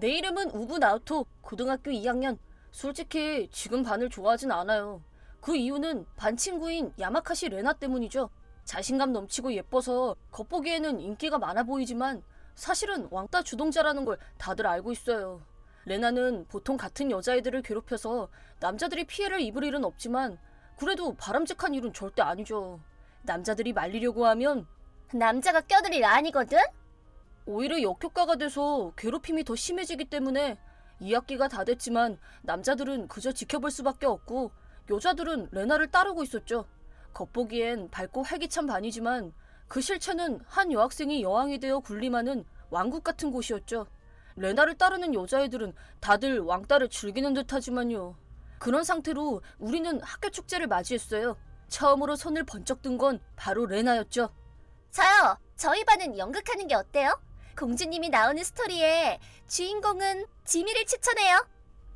내 이름은 우부 나오토, 고등학교 2학년. 솔직히 지금 반을 좋아하진 않아요. 그 이유는 반 친구인 야마카시 레나 때문이죠. 자신감 넘치고 예뻐서 겉보기에는 인기가 많아 보이지만 사실은 왕따 주동자라는 걸 다들 알고 있어요. 레나는 보통 같은 여자애들을 괴롭혀서 남자들이 피해를 입을 일은 없지만 그래도 바람직한 일은 절대 아니죠. 남자들이 말리려고 하면 남자가 껴들 일 아니거든? 오히려 역효과가 돼서 괴롭힘이 더 심해지기 때문에 2학기가 다 됐지만 남자들은 그저 지켜볼 수밖에 없고 여자들은 레나를 따르고 있었죠. 겉보기엔 밝고 활기찬 반이지만 그 실체는 한 여학생이 여왕이 되어 군림하는 왕국 같은 곳이었죠. 레나를 따르는 여자애들은 다들 왕따를 즐기는 듯하지만요. 그런 상태로 우리는 학교 축제를 맞이했어요. 처음으로 손을 번쩍 든 건 바로 레나였죠. 저요. 저희 반은 연극하는 게 어때요? 공주님이 나오는 스토리에 주인공은 지미를 추천해요.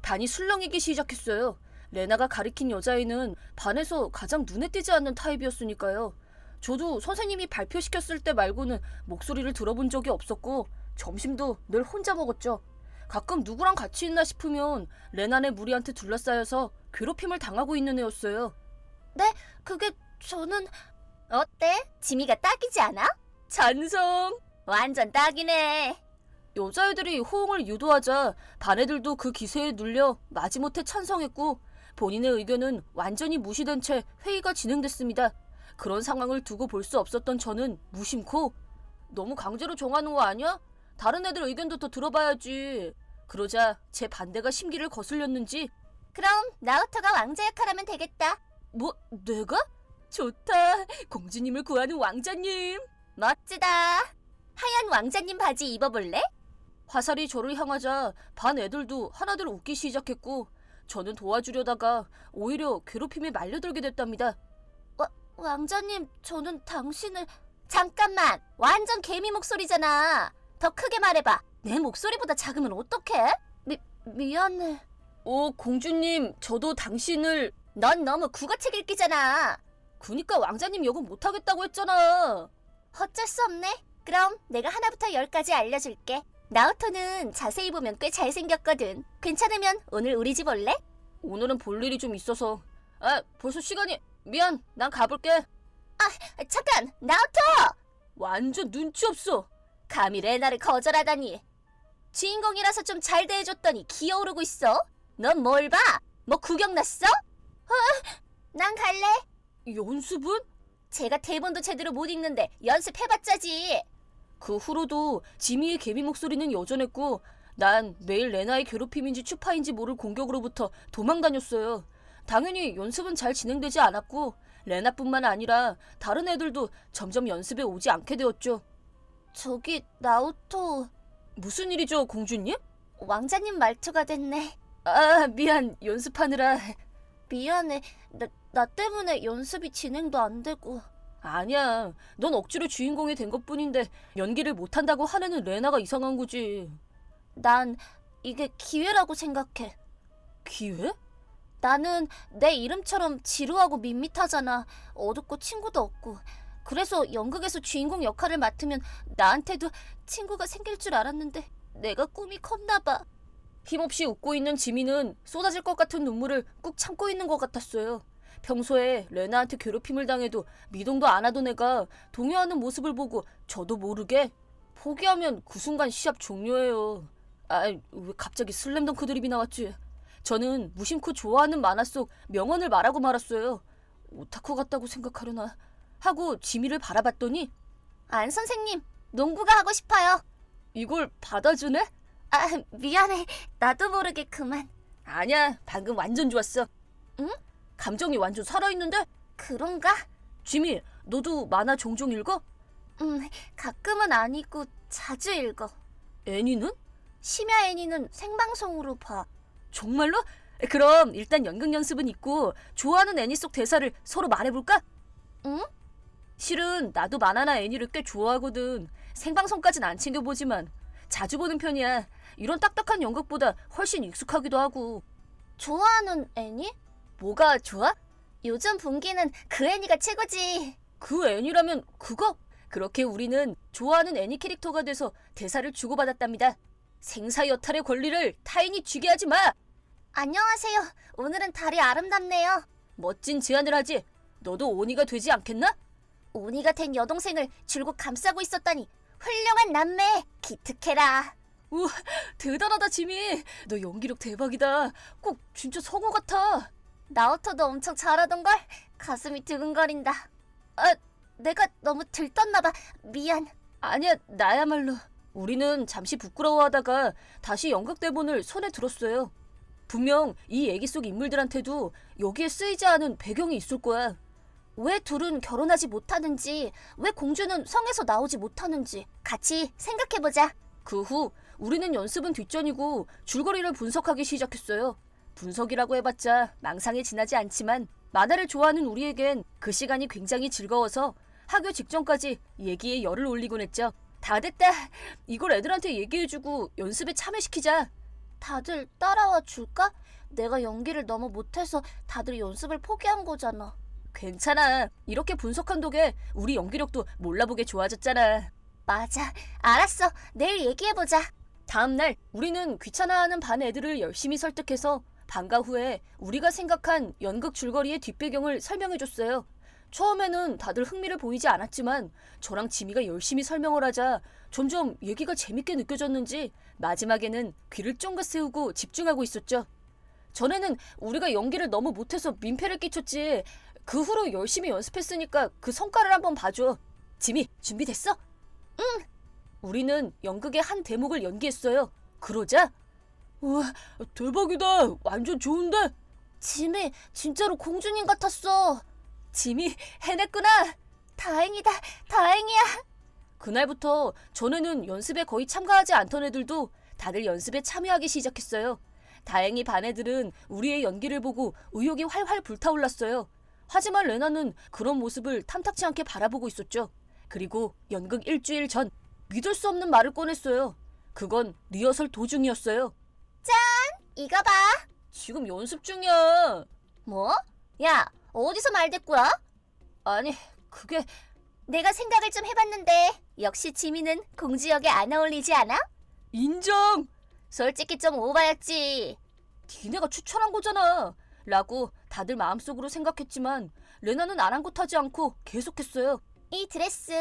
반이 술렁이기 시작했어요. 레나가 가리킨 여자애는 반에서 가장 눈에 띄지 않는 타입이었으니까요. 저도 선생님이 발표시켰을 때 말고는 목소리를 들어본 적이 없었고 점심도 늘 혼자 먹었죠. 가끔 누구랑 같이 있나 싶으면 레나네 무리한테 둘러싸여서 괴롭힘을 당하고 있는 애였어요. 네, 그게 저는... 어때? 지미가 딱이지 않아? 찬성! 완전 딱이네. 여자애들이 호응을 유도하자 반 애들도 그 기세에 눌려 마지못해 찬성했고 본인의 의견은 완전히 무시된 채 회의가 진행됐습니다. 그런 상황을 두고 볼 수 없었던 저는 무심코 너무 강제로 정하는 거 아니야? 다른 애들 의견도 더 들어봐야지. 그러자 제 반대가 심기를 거슬렸는지 그럼 나우토가 왕자 역할하면 되겠다. 뭐 내가? 좋다. 공주님을 구하는 왕자님. 멋지다. 하얀 왕자님 바지 입어볼래? 화살이 저를 향하자 반 애들도 하나둘 웃기 시작했고 저는 도와주려다가 오히려 괴롭힘에 말려들게 됐답니다. 왕자님, 저는 당신을... 잠깐만! 완전 개미 목소리잖아. 더 크게 말해봐. 내 목소리보다 작으면 어떡해? 미안해. 공주님, 저도 당신을... 넌 너무 국어책 읽기잖아. 그니까 왕자님 역은 못하겠다고 했잖아. 어쩔 수 없네. 그럼 내가 하나부터 10까지 알려줄게. 나오토는 자세히 보면 꽤 잘생겼거든. 괜찮으면 오늘 우리 집 올래? 오늘은 볼 일이 좀 있어서. 벌써 시간이... 미안, 난 가볼게. 잠깐! 나오토! 완전 눈치 없어. 감히 레나를 거절하다니. 주인공이라서 좀 잘 대해줬더니 기어오르고 있어. 넌 뭘 봐? 뭐 구경 났어? 난 갈래. 연습은? 제가 대본도 제대로 못 읽는데 연습해봤자지. 그 후로도 지미의 개미 목소리는 여전했고 난 매일 레나의 괴롭힘인지 추파인지 모를 공격으로부터 도망다녔어요. 당연히 연습은 잘 진행되지 않았고 레나뿐만 아니라 다른 애들도 점점 연습에 오지 않게 되었죠. 저기 나오토... 무슨 일이죠, 공주님? 왕자님 말투가 됐네. 미안, 연습하느라. 미안해. 나 때문에 연습이 진행도 안 되고. 아니야, 넌 억지로 주인공이 된 것뿐인데 연기를 못한다고 화내는 레나가 이상한 거지. 난 이게 기회라고 생각해. 기회? 나는 내 이름처럼 지루하고 밋밋하잖아. 어둡고 친구도 없고. 그래서 연극에서 주인공 역할을 맡으면 나한테도 친구가 생길 줄 알았는데 내가 꿈이 컸나 봐. 힘없이 웃고 있는 지미는 쏟아질 것 같은 눈물을 꾹 참고 있는 것 같았어요. 평소에 레나한테 괴롭힘을 당해도 미동도 안 하던 애가 동요하는 모습을 보고 저도 모르게 포기하면 그 순간 시합 종료예요. 왜 갑자기 슬램덩크 드립이 나왔지? 저는 무심코 좋아하는 만화 속 명언을 말하고 말았어요. 오타쿠 같다고 생각하려나 하고 지미를 바라봤더니 안 선생님, 농구가 하고 싶어요. 이걸 받아주네? 미안해. 나도 모르게 그만. 아니야, 방금 완전 좋았어. 응? 감정이 완전 살아있는데? 그런가? 지미, 너도 만화 종종 읽어? 가끔은 아니고 자주 읽어. 애니는? 심야 애니는 생방송으로 봐. 정말로? 그럼 일단 연극 연습은 있고 좋아하는 애니 속 대사를 서로 말해볼까? 응? 실은 나도 만화나 애니를 꽤 좋아하거든. 생방송까진 안 챙겨보지만 자주 보는 편이야. 이런 딱딱한 연극보다 훨씬 익숙하기도 하고. 좋아하는 애니? 뭐가 좋아? 요즘 분기는 그 애니가 최고지. 그 애니라면 그거? 그렇게 우리는 좋아하는 애니 캐릭터가 돼서 대사를 주고받았답니다. 생사여탈의 권리를 타인이 쥐게 하지 마. 안녕하세요. 오늘은 달이 아름답네요. 멋진 제안을 하지. 너도 오니가 되지 않겠나? 오니가 된 여동생을 줄곧 감싸고 있었다니 훌륭한 남매 기특해라. 우와, 대단하다 지미. 너 연기력 대박이다. 꼭 진짜 성우 같아. 나오토도 엄청 잘하던걸? 가슴이 두근거린다. 아, 내가 너무 들떴나봐. 미안. 아니야, 나야말로. 우리는 잠시 부끄러워하다가 다시 연극 대본을 손에 들었어요. 분명 이 얘기 속 인물들한테도 여기에 쓰이지 않은 배경이 있을 거야. 왜 둘은 결혼하지 못하는지, 왜 공주는 성에서 나오지 못하는지 같이 생각해보자. 그 후 우리는 연습은 뒷전이고 줄거리를 분석하기 시작했어요. 분석이라고 해봤자 망상에 지나지 않지만 만화를 좋아하는 우리에겐 그 시간이 굉장히 즐거워서 하교 직전까지 얘기에 열을 올리곤 했죠. 다 됐다. 이걸 애들한테 얘기해주고 연습에 참여시키자. 다들 따라와 줄까? 내가 연기를 너무 못해서 다들 연습을 포기한 거잖아. 괜찮아. 이렇게 분석한 덕에 우리 연기력도 몰라보게 좋아졌잖아. 맞아. 알았어. 내일 얘기해보자. 다음날 우리는 귀찮아하는 반 애들을 열심히 설득해서 방과 후에 우리가 생각한 연극 줄거리의 뒷배경을 설명해줬어요. 처음에는 다들 흥미를 보이지 않았지만 저랑 지미가 열심히 설명을 하자 점점 얘기가 재밌게 느껴졌는지 마지막에는 귀를 쫑긋 세우고 집중하고 있었죠. 전에는 우리가 연기를 너무 못해서 민폐를 끼쳤지. 그 후로 열심히 연습했으니까 그 성과를 한번 봐줘. 지미, 준비됐어? 응. 우리는 연극의 한 대목을 연기했어요. 그러자 우와, 대박이다. 완전 좋은데? 지미, 진짜로 공주님 같았어. 지미, 해냈구나. 다행이다. 다행이야. 그날부터 전에는 연습에 거의 참가하지 않던 애들도 다들 연습에 참여하기 시작했어요. 다행히 반 애들은 우리의 연기를 보고 의욕이 활활 불타올랐어요. 하지만 레나는 그런 모습을 탐탁치 않게 바라보고 있었죠. 그리고 연극 일주일 전 믿을 수 없는 말을 꺼냈어요. 그건 리허설 도중이었어요. 이거 봐. 지금 연습 중이야. 뭐? 야, 어디서 말대꾸야? 아니, 그게 내가 생각을 좀 해봤는데 역시 지미는 공주 역에 안 어울리지 않아? 인정! 솔직히 좀 오바였지. 니네가 추천한 거잖아. 라고 다들 마음속으로 생각했지만 레나는 아랑곳하지 않고 계속했어요. 이 드레스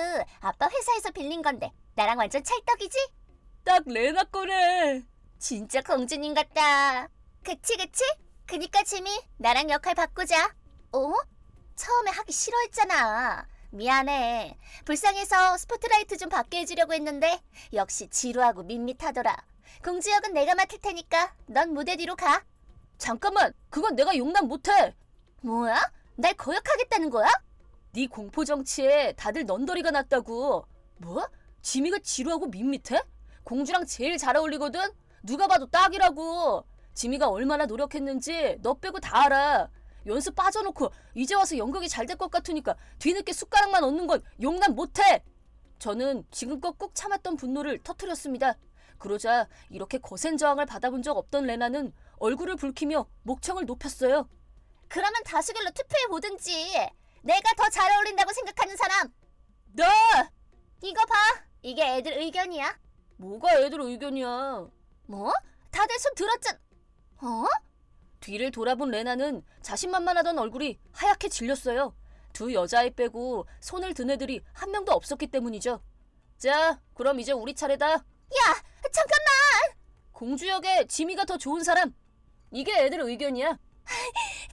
아빠 회사에서 빌린 건데 나랑 완전 찰떡이지? 딱 레나 거래. 진짜 공주님 같다. 그치? 그니까 지미, 나랑 역할 바꾸자. 어? 처음에 하기 싫어했잖아. 미안해. 불쌍해서 스포트라이트 좀 받게 해주려고 했는데 역시 지루하고 밋밋하더라. 공주 역은 내가 맡을 테니까 넌 무대 뒤로 가. 잠깐만, 그건 내가 용납 못해. 뭐야? 날 거역하겠다는 거야? 네 공포 정치에 다들 넌더리가 났다고. 뭐? 지미가 지루하고 밋밋해? 공주랑 제일 잘 어울리거든? 누가 봐도 딱이라고. 지미가 얼마나 노력했는지 너 빼고 다 알아. 연습 빠져놓고 이제 와서 연극이 잘 될 것 같으니까 뒤늦게 숟가락만 얹는 건 용납 못해. 저는 지금껏 꾹 참았던 분노를 터뜨렸습니다. 그러자 이렇게 거센 저항을 받아본 적 없던 레나는 얼굴을 붉히며 목청을 높였어요. 그러면 다수결로 투표해보든지. 내가 더 잘 어울린다고 생각하는 사람. 나! 이거 봐. 이게 애들 의견이야. 뭐가 애들 의견이야. 뭐? 다들 손 들었잖아. 어? 뒤를 돌아본 레나는 자신만만하던 얼굴이 하얗게 질렸어요. 두 여자애 빼고 손을 든 애들이 한 명도 없었기 때문이죠. 자, 그럼 이제 우리 차례다. 야, 잠깐만. 공주 역에 지미가 더 좋은 사람. 이게 애들 의견이야.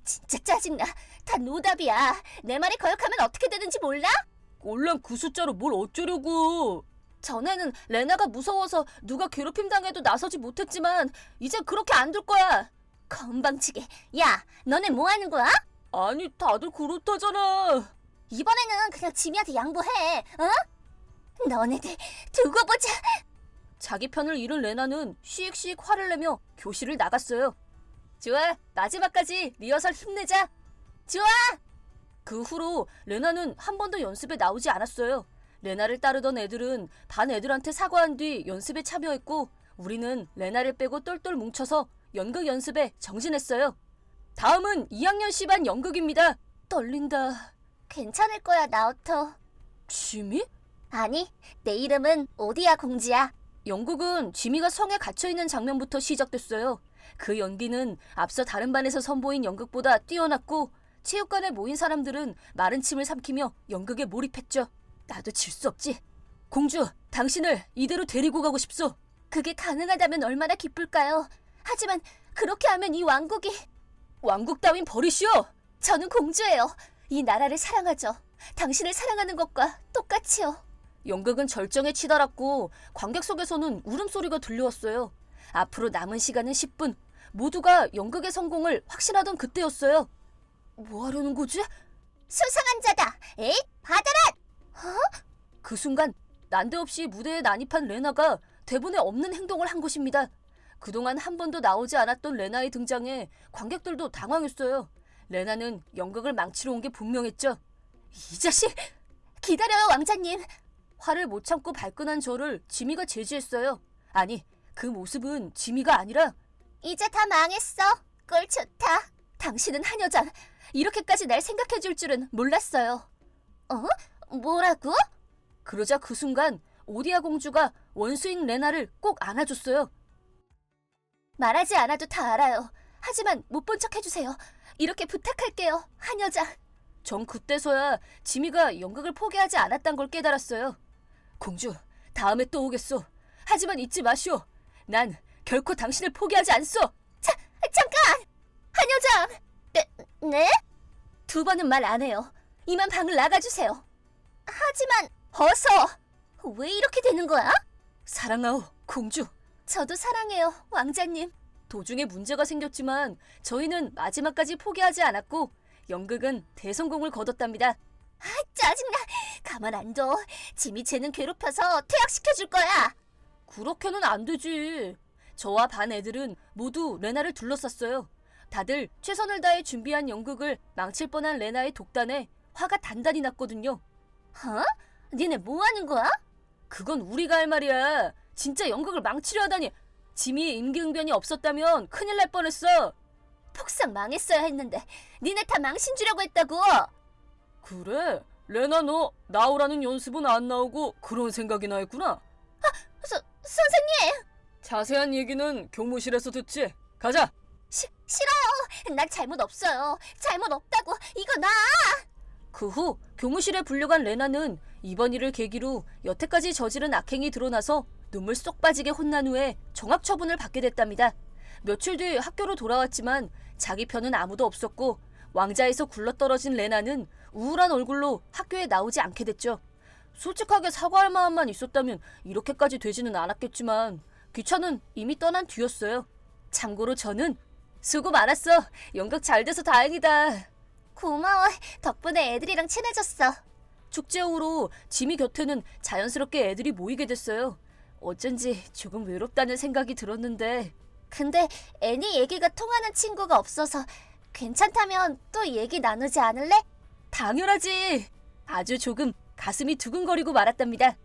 진짜 짜증나. 다 노답이야. 내 말에 거역하면 어떻게 되는지 몰라? 꼴랑 그 숫자로 뭘 어쩌려고. 전에는 레나가 무서워서 누가 괴롭힘 당해도 나서지 못했지만 이제 그렇게 안 둘 거야. 건방지게. 야, 너네 뭐 하는 거야? 아니, 다들 그렇다잖아. 이번에는 그냥 지미한테 양보해. 어? 너네들 두고 보자. 자기 편을 잃은 레나는 씩 화를 내며 교실을 나갔어요. 좋아, 마지막까지 리허설 힘내자. 좋아. 그 후로 레나는 한 번도 연습에 나오지 않았어요. 레나를 따르던 애들은 반 애들한테 사과한 뒤 연습에 참여했고 우리는 레나를 빼고 똘똘 뭉쳐서 연극 연습에 정진했어요. 다음은 2학년 C반 연극입니다. 떨린다. 괜찮을 거야, 나오토. 지미? 아니, 내 이름은 오디야 공주야. 연극은 지미가 성에 갇혀있는 장면부터 시작됐어요. 그 연기는 앞서 다른 반에서 선보인 연극보다 뛰어났고 체육관에 모인 사람들은 마른 침을 삼키며 연극에 몰입했죠. 나도 질 수 없지. 공주, 당신을 이대로 데리고 가고 싶소. 그게 가능하다면 얼마나 기쁠까요? 하지만 그렇게 하면 이 왕국이... 왕국 따윈 버리시오. 저는 공주예요. 이 나라를 사랑하죠. 당신을 사랑하는 것과 똑같이요. 연극은 절정에 치달았고 관객 속에서는 울음소리가 들려왔어요. 앞으로 남은 시간은 10분. 모두가 연극의 성공을 확신하던 그때였어요. 뭐 하려는 거지? 수상한 자다. 에잇, 받아라. 그 순간 난데없이 무대에 난입한 레나가 대본에 없는 행동을 한 것입니다. 그동안 한 번도 나오지 않았던 레나의 등장에 관객들도 당황했어요. 레나는 연극을 망치러 온 게 분명했죠. 이 자식! 기다려요, 왕자님. 화를 못 참고 발끈한 저를 지미가 제지했어요. 아니, 그 모습은 지미가 아니라 이제 다 망했어. 꼴 좋다. 당신은 한 여자. 이렇게까지 날 생각해줄 줄은 몰랐어요. 뭐라고? 그러자 그 순간 오디아 공주가 원수인 레나를 꼭 안아줬어요. 말하지 않아도 다 알아요. 하지만 못 본 척 해주세요. 이렇게 부탁할게요, 한 여자. 전 그때서야 지미가 연극을 포기하지 않았단 걸 깨달았어요. 공주, 다음에 또 오겠소. 하지만 잊지 마시오. 난 결코 당신을 포기하지 않소. 잠깐! 한 여자! 네? 두 번은 말 안 해요. 이만 방을 나가주세요. 하지만 어서! 왜 이렇게 되는 거야? 사랑하오, 공주. 저도 사랑해요, 왕자님. 도중에 문제가 생겼지만 저희는 마지막까지 포기하지 않았고 연극은 대성공을 거뒀답니다. 짜증나. 가만 안 둬. 지미 쟤는 괴롭혀서 퇴학시켜줄 거야. 그렇게는 안 되지. 저와 반 애들은 모두 레나를 둘러쌌어요. 다들 최선을 다해 준비한 연극을 망칠 뻔한 레나의 독단에 화가 단단히 났거든요. 니네 뭐 하는 거야? 그건 우리가 할 말이야. 진짜 연극을 망치려 하다니. 지미의 임기응변이 없었다면 큰일 날 뻔했어. 폭삭 망했어야 했는데 니네 다 망신 주려고 했다고. 그래? 레나 너 나오라는 연습은 안 나오고 그런 생각이나 했구나. 선생님! 자세한 얘기는 교무실에서 듣지. 가자. 싫어요. 난 잘못 없어요. 잘못 없다고. 이거 나. 그 후 교무실에 불려간 레나는 이번 일을 계기로 여태까지 저지른 악행이 드러나서 눈물 쏙 빠지게 혼난 후에 정학 처분을 받게 됐답니다. 며칠 뒤 학교로 돌아왔지만 자기 편은 아무도 없었고 왕자에서 굴러떨어진 레나는 우울한 얼굴로 학교에 나오지 않게 됐죠. 솔직하게 사과할 마음만 있었다면 이렇게까지 되지는 않았겠지만 귀차는 이미 떠난 뒤였어요. 참고로 저는 수고 많았어. 연극 잘 돼서 다행이다. 고마워. 덕분에 애들이랑 친해졌어. 축제 후로 지미 곁에는 자연스럽게 애들이 모이게 됐어요. 어쩐지 조금 외롭다는 생각이 들었는데 근데 애니 얘기가 통하는 친구가 없어서 괜찮다면 또 얘기 나누지 않을래? 당연하지. 아주 조금 가슴이 두근거리고 말았답니다.